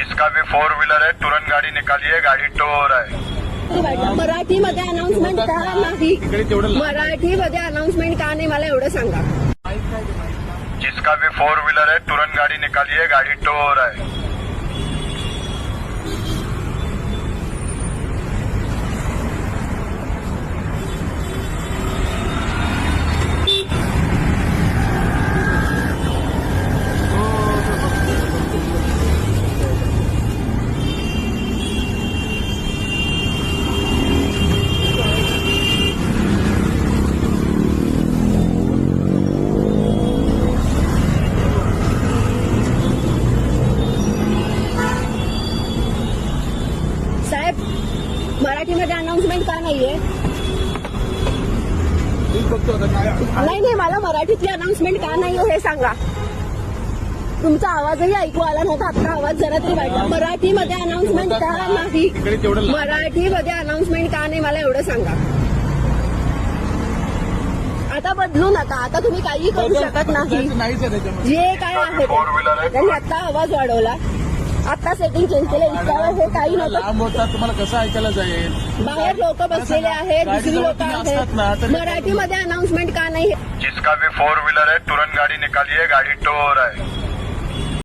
जिसका भी four wheeler है तुरंत गाड़ी निकालिए, गाड़ी टोर है। मराठीमध्ये अनाउन्समेंट का नाही? मराठीमध्ये अनाउन्समेंट का नाही मला एवढं सांगा। जिसका भी फोर व्हीलर है तुरंत गाड़ी निकालिए, गाड़ी टोर है। साहेब मराठीमध्ये अनाउन्समेंट का नाहीये? नाही मला मराठीतली अनाउन्समेंट का नाही हो हे सांगा। तुमचा आवाजही ऐकू आला नव्हता, आता आवाज जरा तरी वाटला। मराठीमध्ये अनाउन्समेंट का नाही? मराठीमध्ये अनाउन्समेंट का नाही मला एवढं सांगा। आता बदलू नका, आता तुम्ही काही करू शकत नाही। जे काय आहे त्यांनी आता आवाज वाढवला, आता सेटिंग चेंज केलं, इतका हे काही नव्हतं। तुम्हाला कसं ऐकायला जाईल? बाहेर लोक बसलेले आहेत, दुसरी लोक आहेत, मराठीमध्ये अनाउन्समेंट का नाही? जिसका भी फोर व्हीलर है तुरंत गाड़ी निकालिए, गाड़ी टोर है।